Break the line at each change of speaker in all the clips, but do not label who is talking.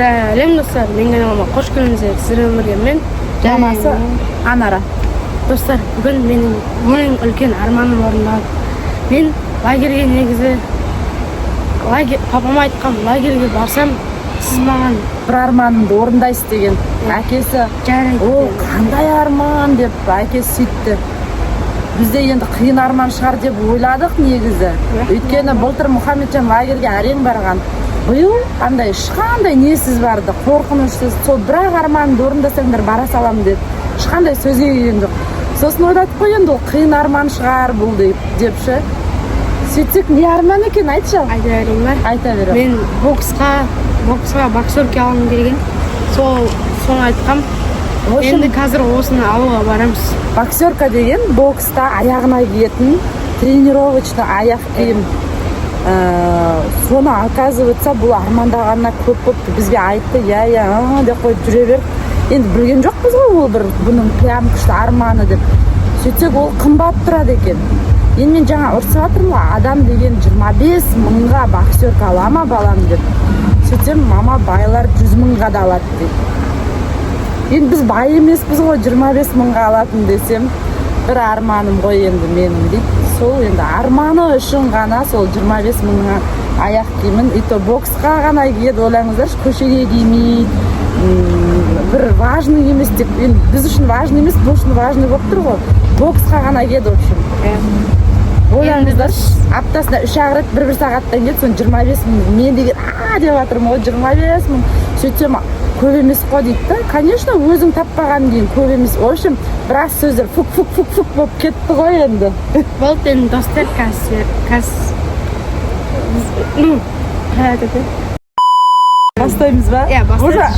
Сәлем достар, мен каналыма қош келдіңіздер. Сіздермен бірге мен
Жанасы Анара.
Достар, бүгін менің үлкен арманым орындалды. Мен лагерге негізі папама айтқан лагерге барсам, сіз маған
бір арманымды орындайсыз деген. Әкесі, о, қандай арман деп әкесі сөйтті. Бізде енді қиын арман шығар деп ойладық негізі. Өйткені былтыр Мұхамеджан лагерге әрең барған. Биыл қандай ешқандай несіз барды, қорқынышсыз. Сол бірақ арманымды орындасаңдар бара салам деп. Ешқандай сөзге келген жоқ. Сосын ойладық қой енді ол қиын арман шығар бұл депші. Сөйтсек не арман екен айтшы.
Айта берейін ба?
Айта берем.
Мен боксқа боксерке алғым келген. Соны айтқам. Енді қазір осыны алуға барамыз.
Боксерка деген бокста аяғына киетін тренировочный аяқ киім. Соны оказывается бұл армандағанына көп бізге айтты, деп қойып жүре беріп. Енді білген жоқпыз ғой ол бір бұның прям күшті арманы деп. Сөйтсек ол қымбат тұрады екен. Енді мен жаңа ұрсып жатырмын ғой, адам деген 25 мыңға боксерка ала ма балам деп. Сөйтсем мама байлар 100 мыңға да алады дейді. Енді біз бай емеспіз ғой 25 мыңға алатын десем, бір арманым ғой енді менің дейді. Сол енді арманы үшін ғана сол 25 мыңға аяқ киімін, и то боксқа ғана киеді, ойлаңыздаршы, көшеге кимейді. Бір важный емес деп, біз үшін важный емес, бұл үшін важный болып тұр ғой. Боксқа ғана киеді, в общем. Ойлаңыздаршы, аптасында 3 рет бір сағаттан келді, сон 25 мың. Мен деген деп жатырмын ғой, 25 мың. Сөйтсем көп емес қой дейді да. Конечно, өзің таппаған кейін көп емес. В общем, біраз сөздер фук болып кетті ғой енді.
Болды енді достар,
Бастаймыз ба?
Иә, бастаймыз.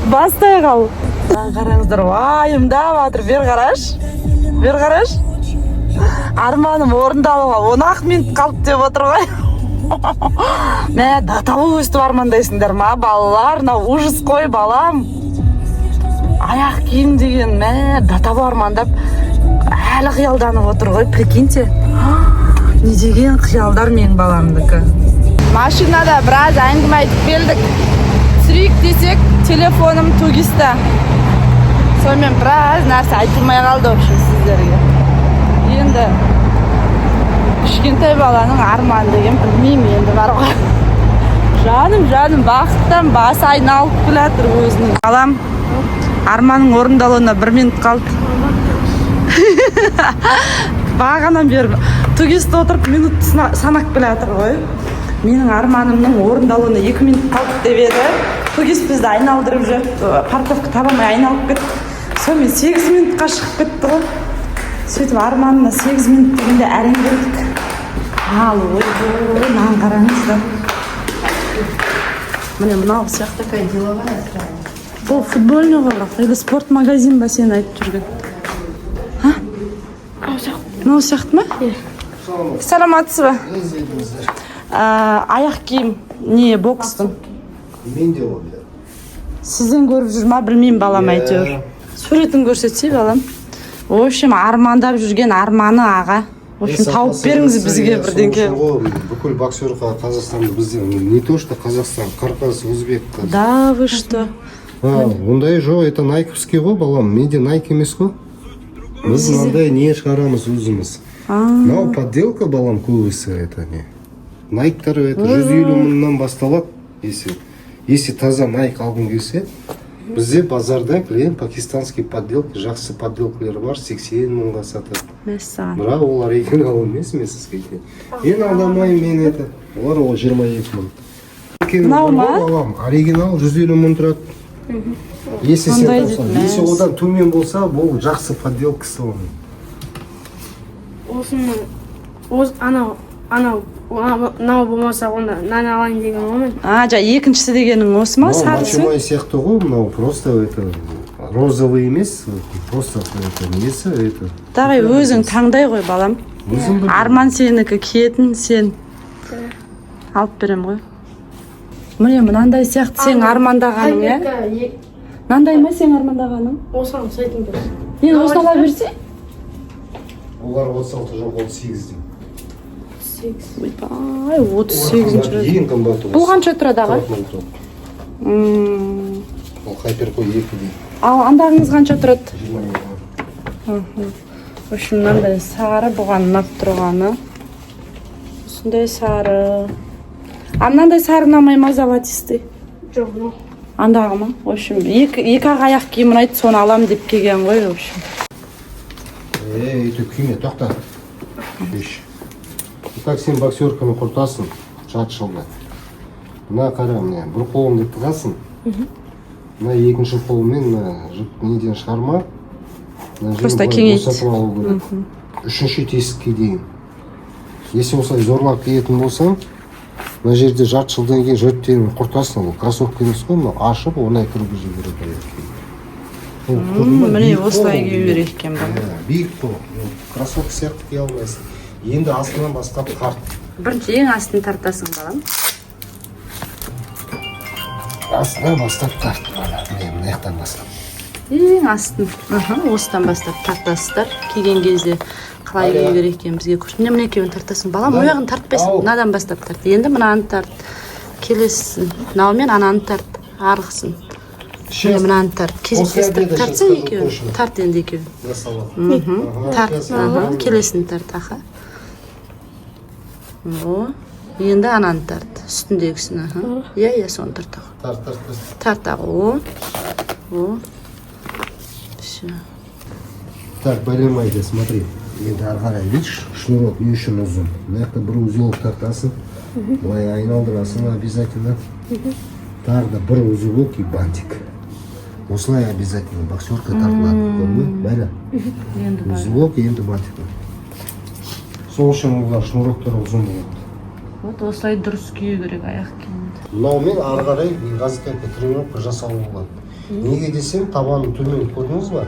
Бастай қал. Қараңыздар, уайымдап жатыр. Бер қараш. Арманым орындалуға 10 минут қалды деп отыр ғой. Мә, даталы өстіп армандайсыңдар ма, балалар? Ужас қой, балам. Аяқ киім деген, мә, даталы армандап әлі қиялданып отыр ғой, прикиньте. Не деген қиялдар менің баламдікі. Машинада біраз әңгіме айтып келдік. Түсірейік десек, телефоным тугиста. Сонымен біраз нәрсе айтылмай қалды общем сіздерге. Енді кішкентай баланың арманы деген білмеймін енді бар ғой. Жаным бақыттан басы айналып келатыр өзінің. Балам, арманың орындалуына 1 минут қалды. Бағанан бері тугиста отырып минут санап келатыр ғой. Менің арманымның орындалуына 2 минут қалды деп еді. Тугист бізді айналдырып жүр. Парковка табамай айналып кетті. Сонымен 8 минутқа шығып кетті ғой. Сөйтіп арманына 8 минут дегенде әрең келдік. Ал, маған қараңыздар. Міне мынау сияқты такая деловая. Бұл футбольный ғой, или спорт магазин ба сен айтып жүрген? Мынау сияқты ма? Саламатсыз ба? Аяқ киім, не бокстың?
Мен де ол.
Сізден көріп жүр ма, білмеймін балам әйтеуір. Суретін көрсетсе балам. В общем, армандап жүрген арманы аға. В общем, тауып беріңіз бізге бірдеңке.
Бүкіл боксерға Қазақстанды бізден, не то что Қазақстан, Қырғыз, Өзбек.
Да, вы что?
Ондай жоқ, это найковский ғой, балам. Менде найк емес қой. Біз мынандай не шығарамыз өзіміз. Мынау подделка, балам, көбісі это не. Найктар это 150 мыңнан басталады. Если таза найк алғың келсе, бізде базарда клиент пакистанский подделки, жақсы подделкалар бар, 80 мыңға сатады. Бірақ ол оригинал емес, мен сізге айтайын. Мен алдамайым, мен это. Олар ол 22 мың.
Мынау ма?
Оригинал 150 мың тұрады. Если сен тапсаң, если одан төмен болса, бұл жақсы подделкасы оның.
Анау болмаса онда нан алайын деген омен.
Екіншісі дегенің осы ма? Сарысы?
Мачемай сияқты ғой, мынау просто это розовый емес, просто это несі это.
Тағай өзің таңдай ғой балам. Арман сенікі киетін сен. Алып берем ғой. Міне мынандай сияқты сен армандағаның, е? Мынандай ма сен армандағаның?
Осыған ұқсайтын бір.
Мен осыны ала берсе?
Олар 36 жоқ, 18 дейм.
ойбай 38-ші рет.
Ең қымбаты
Бұл қанша тұрады аға?
40 мың тұрады. Ол хайперкой 2 дейді.
Ал андағыңыз қанша тұрады?
20 мың.
В общем, мынандай сары бұған ұнап тұрғаны. Осындай сары. А мынандай сары ұнамай ма золотистый?
Жоқ, ну.
Андағы ма? В общем, екі ақ аяқ киім ұнайды, соны алам деп келген ғой, в общем.
Өйтіп күйме, тоқта. Шеш. Так сен боксерканы құртасың, жатшылды. Мына қара, мына бір қолыңды тығасың. Мына екінші қолмен неден шығарма.
Просто кеңейт.
Үшінші тесікке дейін. Если осылай зорлап киетін болсаң, мына жерде жарты жылдан кейін жөттерін құртасың, ол кроссовка емес қой, ашып, оңай кіргізу керек.
Міне осылай кию керек екен ба.
Биік бұл. Кроссовка сияқты кие алмайсың. Енді астынан бастап тарт.
Бірінші ең астын тартасың балам.
Астынан бастап тарт. Мына яқтан бастап.
Ең астын. Осыдан бастап тартасыздар. Киген кезде қалай кию керек екен бізге көрсін. Міне екеуін тартасың. Балам, ояғын тартпайсың. Мынадан бастап тарт. Енді мынаны тарт. Келесісін. Мынаумен ананы тарт. Арғысын. Мынаны тарт. Кезектесіп тартсың екеуін. Тарт енді екеуін. Тарт. Келесін тарт. Аха. Енді ананы тарт. Үстіндегісін. Иә, соны тарт. Тарт ағы. Все.
Так, байлемайды, смотри. Енді арғарай, видишь, шнурок не үшін ұзын. Мына бір узелок тартасың. Былай айналдырасың обязательно. Тағы бір узелок и бантик. Осылай обязательно боксерка тартылады. Көрдің бе? Бәрі. Узелок, енді бантик. Сол үшін олар шнуроктар ұзын болады.
Вот осылай дұрыс кию керек аяқ киімді.
Мынаумен арғарай газетке тренировка жасауы болады. Неге десем, табанын төмен көрдіңіз ба?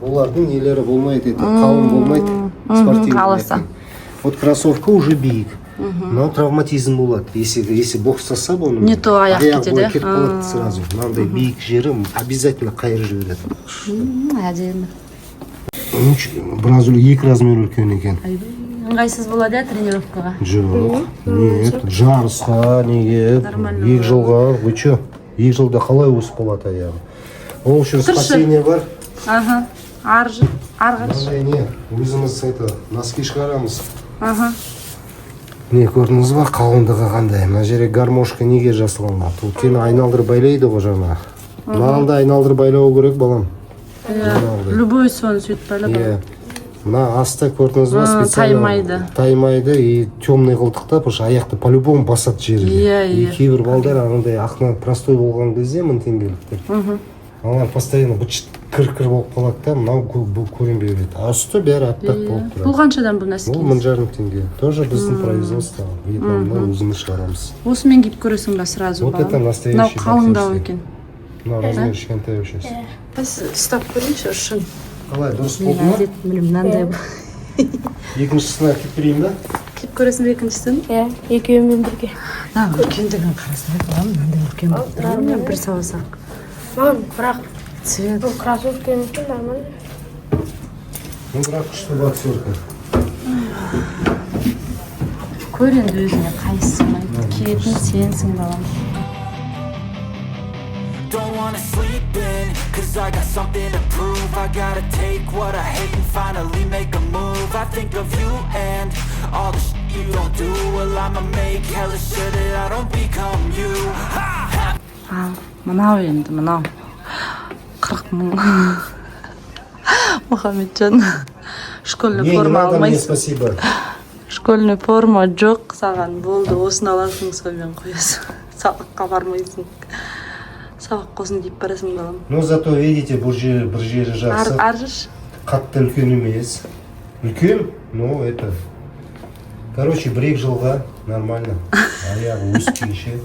Олардың нелері болмайды, қалың болмайды, спортивный. Вот кроссовка уже биік. Но травматизм болады. Если бокстаса, оны
не то аяқ кетеді.
Аяқ кетіп қалады сразу. Мынандай биік жері обязательно қайыр жібереді.
Әдемі.
Біраз екі размер үлкен екен.
Ыңғайсыз болады иә тренировкаға?
Жоқ, нет, жарысқа, неге, 2 жылға, вы че? 2 жылда қалай өсіп болады аяғы? Ол үшін спасение бар.
Арғы.
Не, өзіміз носки шығарамыз. Не көрдіңіз ба, қалыңдығы қандай? Мына жерге гармошка неге жасалған? Тені айналдырып байлайды ғой жаңа. Мынаны да айналдырып байлау керек, балам.
Любой соны сөйтіп байлап.
Мына аста көрдіңіз ба, специально таймайды и темный қылдықта, потому что аяқты по-любому басады жерге. И кейбір балдар ағындай ақна простой болған кезде 1000 теңгеліктер. Алар постоянно бычыт кір-кір болып қалады да, мынау көрінбей береді. А үсті бәрі аппақ болып тұрады.
Бұл қаншадан бұл носки?
Бұл 1500 теңге. Тоже біздің производство. Вьетнамда өзіміз шығарамыз.
Осымен киіп көресің ба сразу?
Вот это настоящий.
Мынау қалыңдау екен.
Мынау размер кішкентай сейчас.
Біз ұстап көрейінші шын.
Қалай, дұрыс болды ма?
Мынандай бұл.
Екіншісіне киіп көрейін ба?
Киіп көресің бе екіншісін?
Иә, екеуімен бірге.
Үлкендігін қарасай балам, мынандай үлкен болып тұрады. Бір сауасақ.
Мам, бірақ
цвет.
бұл кроссовка емес пе, нормально?
Бірақ күшті боксерка.
Көр енді өзіне қайсысы ұнайды. Киетін сенсің балам.
Don't wanna sleep in, cause I got something to prove. I gotta take what I hate and finally make a move. I think of you and all the shit you don't do. Well, I'ma make hella sure that I don't become you.
Мынау енді, мынау 40 мың. Мұхамеджан, школьный форма алмайсың.
Спасибо.
Школьный форма жоқ саған, болды, осын аласың, сонымен қоясың. Сабаққа бармайсың. Сабақ қосын киіп барасың балам.
Ну, зато, видите, бір жері жақсы.
Аржыш?
Қатты үлкен емес. Үлкен, но это... Короче, 1-2 жылға нормально. Аяғы өспейше.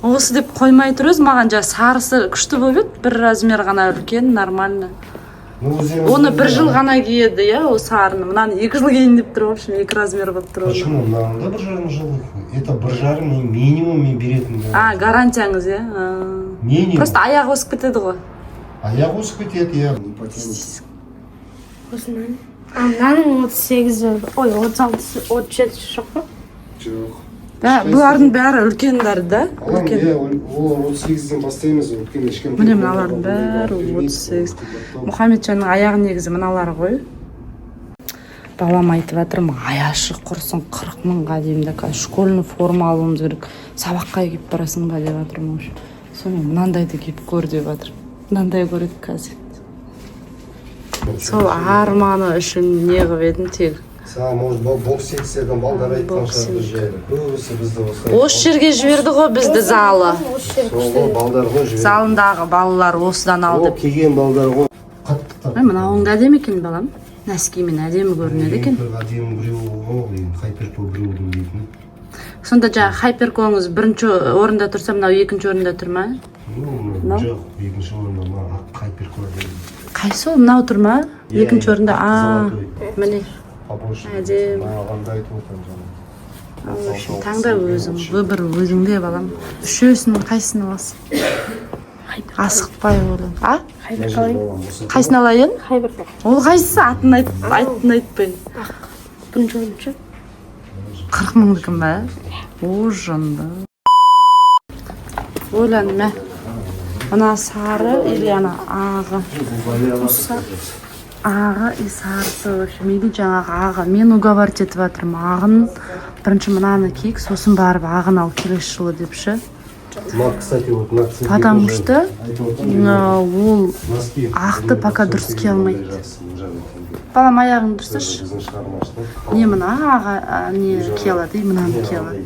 Осы деп қоймай тұр өз, маған жа сарысы күшті болып еді, бір размер ғана үлкен, нормально. Оны 1 жыл ғана киеді, иә, о сарыны. Мынаны 2 жыл кейін деп тұр, в общем, 2 размер болып тұр.
Почему? Мынаны да 1,5 жыл. Это 1,5 минимум мен беретін.
Гарантияңыз, иә?
Минимум.
Просто аяғы өсіп кетеді ғой.
Аяғы өсіп кетеді, иә.
Осынан. Мынаның 38, ой 36, 37 жоқ па?
Жоқ.
Бұлардың бәрі үлкендер да?
Балам, ол 38-ден бастаймыз, өйткені ешкім...
Міне мыналардың бәрі 38. Мұхамеджанның аяғы негізі мыналары ғой. Балам айтып жатырмын, аяшы құрсын 40 мыңға деймін да, школьный форма алуымыз керек. Сабаққа киіп барасың ба деп жатырмын. Сонымен мынандайды киіп көр деп жатыр. Мынандай көреді қазір. Сол арманы үшін не қылып едім тек.
Саған, может, бокс секциядан балдар айтқан шығар жайлы. Көбісі бізді осы...
Осы жерге жіберді ғой бізді залы.
Сол балдар ғой жіберді.
Залындағы балалар осыдан алды.
Ол келген балдар ғой. Қаттықтар.
Мынауың да әдемі екен балам. Нәскимен әдемі көрінеді екен.
Әдемі біреу ғой, хайперко біреудің дейтін.
Сонда жаңағы хайперкоңыз бірінші орында тұрса, мынау екінші орында тұр ма?
Жоқ, екінші орында ма, хайперко дейді.
Қайсы ол, мынау тұр ма? Екінші орында, міне. Әдемі.
Мағанда айтып отырмын жаңа.
Таңда өзің, бір өзіңде балам. Үшеуісінің қайсысын аласың? Асықпай ойлан.
Хайбір қалайын?
Қайсысын алайын?
Хайбір.
Ол қайсысы? Атын айтпай.
Бірінші орыншы.
40 мыңдыкін ба? О, жынды. Ойлан, мә. Мына сары или ана ағы? Ағы и сарысы. Мейлі жаңағы ағы. Мен уговарить етіп жатырмын. Ағын бірінші мынаны киік, сосын барып ағын ал келесі жылы депші. Потому что ол ақты пока дұрыс кие алмайды. Балам аяғын дұрсыш. Не мына аға не кие алады, мынаны кие алады.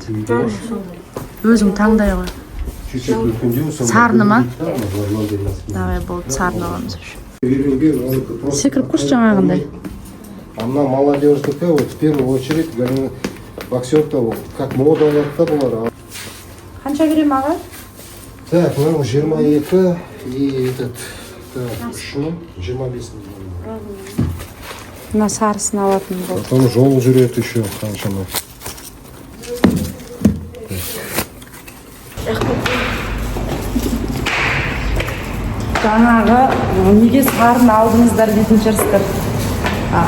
Өзің таңдай ғой. Сарны ма? Давай болды, сарны аламыз. Секіріп көрші жаңағындай.
Ана молодеждікі, вот в первую очередь, боксер-то как мода алады бұлар.
Қанша берем аға?
Так, мынау 22 и этот, так, 25 мың.
Мына сарысын алатын болды.
Потом жол жүреді еще қаншама.
Жаңағы неге сарын алдыңыздар дейтін шығарсыздар.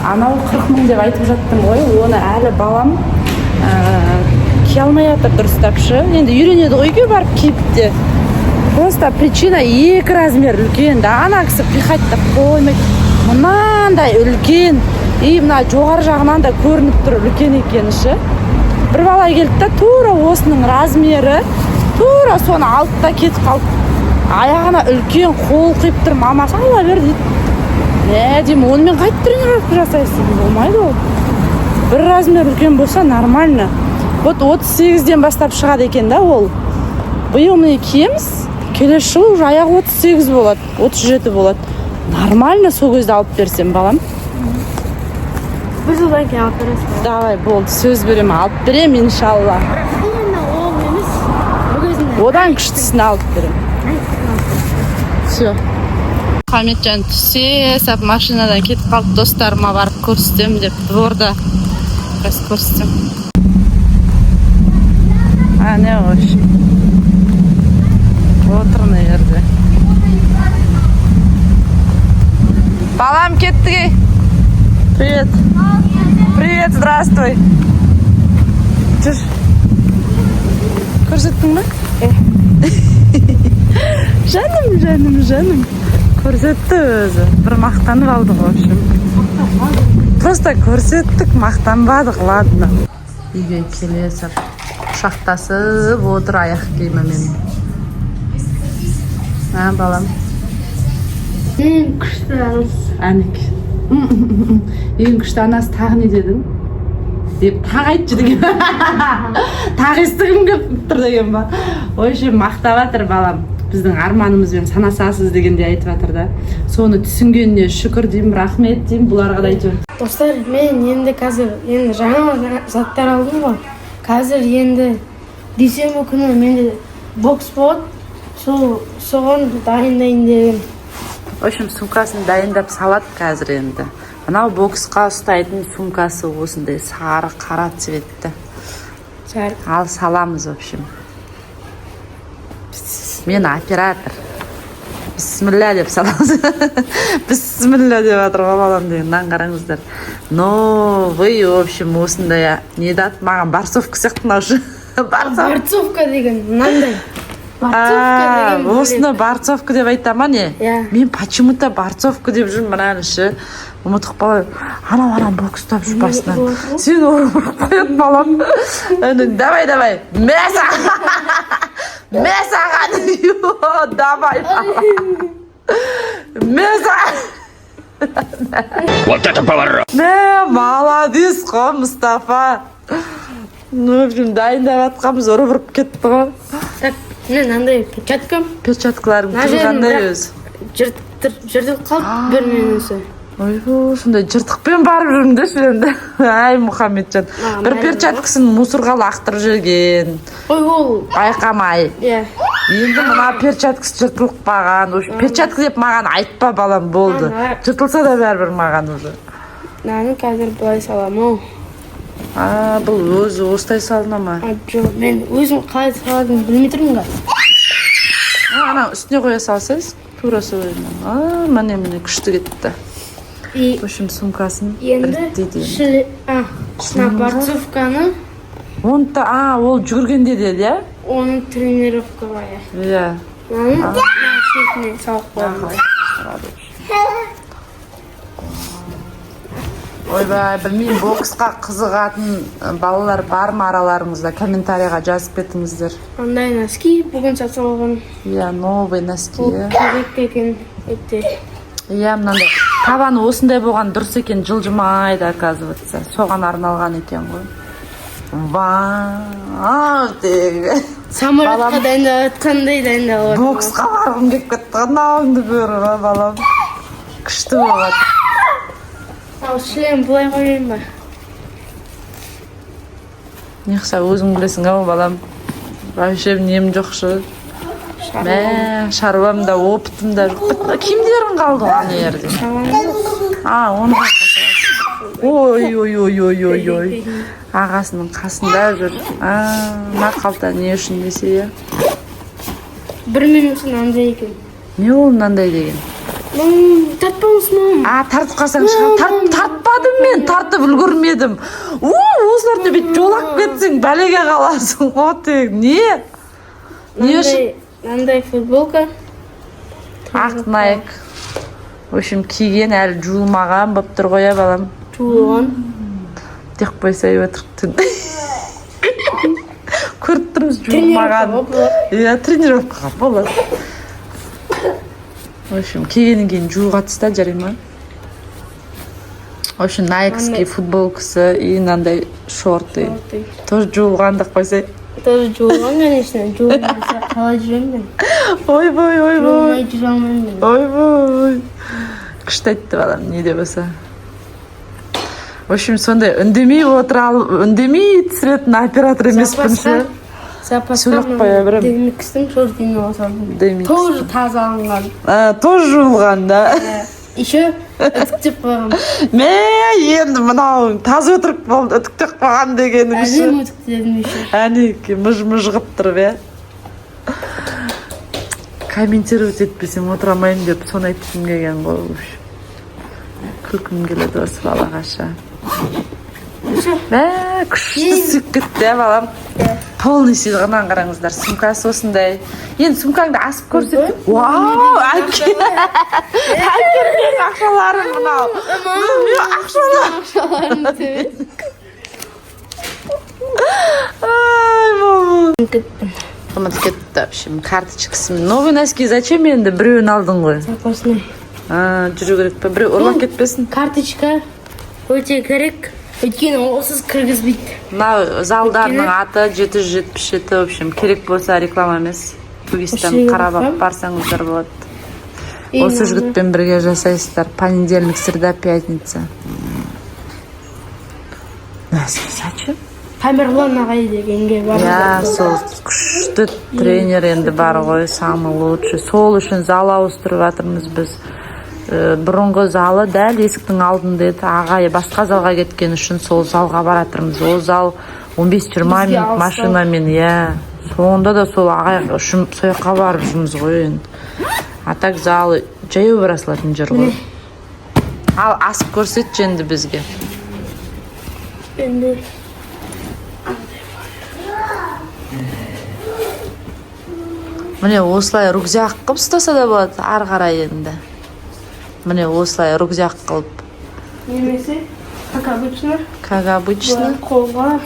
Анау 40 мың деп айтып жаттым ғой, оны әлі балам кие алмай жатыр дұрыстапшы. Енді үйренеді ғой үйге барып киіп те. Просто причина 2 размер үлкен. Да ана кісі приходьтап қоймайды. Мынандай үлкен. И мына жоғары жағынан да көрініп тұр үлкен екені ше. Бір бала келді да тура осының размері, тура соны алды да кетіп қалды. Аяғына үлкен қол қиып тұр, мамасы ала бер дейді. Деймін, онымен қайтып тренировка жасайсың? Болмайды ол. Бір размер үлкен болса нормально. Вот 38-ден бастап шығады екен да ол. Биыл міне киеміз, келесі жыл уже аяғы 38 болады, 37 болады. Нормально сол кезде алып берсем балам.
Бір жылдан кейін алып бересің.
Давай, болды, сөз берем, алып берем, иншалла.
Ол емес, бұл кезінде.
Одан күштісін алып берем. Все. Мұхамеджан түссе, сап машинадан кетіп қалып достарыма барып көрсетем деп дворда біраз көрсетем. Не қош. Отыр на жерде. Балам кеттіге. Привет. Привет, здравствуй. Жүр. Көрсеттің ме? Жаным. Көрсетті өзі. Бір мақтанып алдық, в общем. Просто көрсеттік, мақтанбадық, ладно. Үйге келесіп, құшақтасып отыр аяқ киімімен. Балам.
Ең күшті анасы.
Әнік. Ең күшті анасы тағы не дедің? Деп тағы айтшы деген. Тағы естігім келіп тұр деген ба. Ойшы мақтап жатыр балам. Біздің арманымызбен санасасыз дегенде айтып жатыр да. Соны түсінгеніне шүкір деймін, рахмет деймін, бұларға да айтып.
Достар, мен енді қазір жаңа заттар алдым ғой. Қазір енді дүйсенбі күні менде бокс болады. Соған дайындайын деген.
В общем, сумкасын дайындап салат қазір енді. Анау боксқа ұстайтын сумкасы осындай сары қара цветті. Ал саламыз, в общем. Мен оператор. бисмилля деп саламыз. Бисмилля деп жатыр ғой балам дегеннен қараңыздар. Новый, в общем, осындай не дат маған барцовка сияқты мынаушы.
Борцовка деген мынандай. Борцовка деген
осыны барцовка деп айтама не? Мен почему-то барцовка деп жүрмін мынаны шы. Ұмытып қалай. Анау бокстап жүр басынан. Сен ұрып қояды балам. Давай. Месаға. Давай. Месаға.
Вот это поворот!
Молодец қой, Мұстафа. В общем, дайындап атқанбыз ұрып кетті ғой.
Так, мынандай перчаткам.
Перчаткаларың тұрғандай өзі.
Жыртылып қалып бір минусы.
Ойбу, сондай жыртықпен барып жүрмдеші енді. Ай, Мұхаммеджан. Бір перчаткасын мусорға лақтырып жүрген.
Ой, ол.
Байқамай. Енді мына перчаткасы жыртылып қалған. Перчатка деп маған айтпа балам болды. Жыртылса да бәрібір маған уже.
Наны қазір былай саламын.
Бұл өзі осылай салына ма?
Жоқ, мен өзім қалай салатынын білмей тұрмын ғой.
Ана үстіне қоя салсайыз, тура солай. Міне күшті кетті. В общем, сумкасын
енді борцовканы
ол жүгіргенде деді, иә?
Оны тренировкаға,
иә.
Шетіне салып қойдым.
Ойбай, білмеймін, боксқа қызығатын балалар бар ма араларыңызда? Комментарияға жазып кетіңіздер.
Андай носки бүгін сатып алған.
Иә, новый носки.
Ол керек екен өте.
Иә, мынандай табаны осындай болған дұрыс екен, жылжымайды, оказывается. Соған арналған екен ғой. Вау, деген.
Самолетқа дайындап жатқандай дайындап отыр.
Боксқа барғым келіп кетті, қанауыңды бөрі, балам. Күшті болады.
Ал шлем бұлай қойайын ба?
Неқса, өзің білесің ау, балам. Вообще нем жоқшы. Шаруам да, опытым да жоқ. Кимдерің қалды ана ерде? Оны қасырасың. Ой. Ағасының қасында жүр. Ма қалта не үшін десе?
Бір минусын андай екен.
Не ол мынандай деген?
Тартпамысың.
Тартып қалсаң шығар. Тартпадым мен, тартып үлгірмедім. Осыларды бет жолап кетсең, бәлеге қаласың. Не? Не үшін?
Мынандай футболка.
Ақ Nike. В общем, киген әлі жуылмаған болып тұр ғой, балам.
Жуылған.
Тек қойсай өтіріктің. Көріп тұрмыз жуылмаған. Тренировкаға болады. В общем, кигеннен кейін жуыға тыста жарай ма? В общем, Nike'ский футболкасы и мынандай шорты. Тоже жуылған деп қойсай.
Тоже жуылған, конечно. Жуылмаса қалай жүремін мен?
Ойбой.
Жуылмай жүре алмаймын мен.
Ойбой. Күшті айтты балам, не де болса. В общем, сондай үндемей түсіретін оператор емеспін ше. Сөйлеп қоя берем.
Демикстің шортini басалдым. Тоже таза алынған.
Тоже жуылған, да?
Еще үтіктеп қойған.
Енді мынау таза өтірік болды, үтіктеп қойған дегенің ше.
Әдем үтіктедім еще.
Әнеке, мұж ғып тұрып, е. Комментировать етпесем отырамайын деп, соны айтқым келген ғой. Күлкім келеді осы балаға ша. Күшті сүйіп кетті, балам. Полный сыйлығынан қараңыздар, сумкасы осындай. Енді сумкаңды асып көрсетті. Вау, әкерген ақшаларым мынау. Ақшаларым
төбет.
Ай, мама. Ұмыт кетті, в общем, карточкасы. Новый носки зачем енді? Біреуін алдың ғой.
Запасный.
Жүру керек пе? Біреу ұрлап кетпесін.
Карточка өте керек. Өйткені осыз кіргізбейді.
Мына залдарының аты 777, в общем, керек болса реклама емес. Туристен қарап барсаңыздар болады. Осы жігітпен бірге жасайсыздар. Понедельник, среда, пятница. Нәске зачем?
Тамерлан ағай дегенге бар.
Я, сол күшті тренер енді бар ғой, самый лучший. Сол үшін зал ауыстырып жатырмыз біз. Бұрынғы залы дәл есіктің алдында еді. Ағай басқа залға кеткен үшін сол залға баратырмыз. Ол зал 15-20 минут машинамен, иә. Сонда да сол ағай үшін сояққа барып жүрміз ғой енді. А так залы жаяу бара салатын жер ғой. Ал асып көрсетші енді бізге.
Енді
Міне осылай рюкзак қылып ұстаса да болады, ары қарай енді. Міне осылай рюкзак қылып.
немесе как обычно.
Как обычно.
Қолға,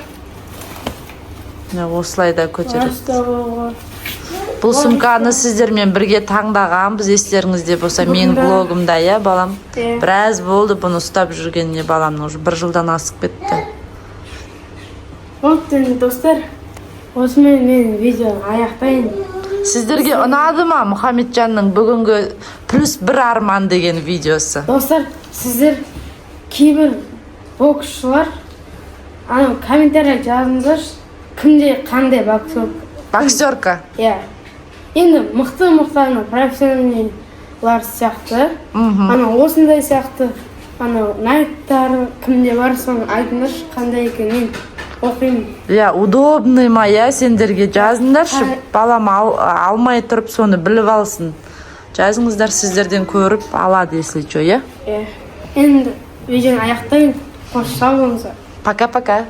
Міне осылай да көтереді.
растауға.
Бұл сумканы сіздермен бірге таңдаған, біз естеріңізде болса, менің блогымда, иә, балам.
Иә.
Біраз болды бұны ұстап жүргеніне баламның уже 1 жылдан асып кетті.
Вот енді достар, осымен мен видеоны аяқтайын.
Сіздерге ұнады ма Мұхамеджанның бүгінгі +1 арман деген видеосы?
Достар, сіздер кейбір боксшылар комментария жазыңыздаршы, кімде қандай
Боксерка.
Иә. Енді мықты профессионаллар сияқты, осындай сияқты, найктар кімде бар, соны айтыңдаршы, қандай екен, мен оқимын.
Иә, удобный ма, иә, сендерге жазыңдаршы, балам алмай тұрып соны біліп алсын. Жазыңыздар, сіздерден көріп алады, если что, иә?
Енді видеоны аяқтайын. Қош сау болыңыздар.
Пока-пока.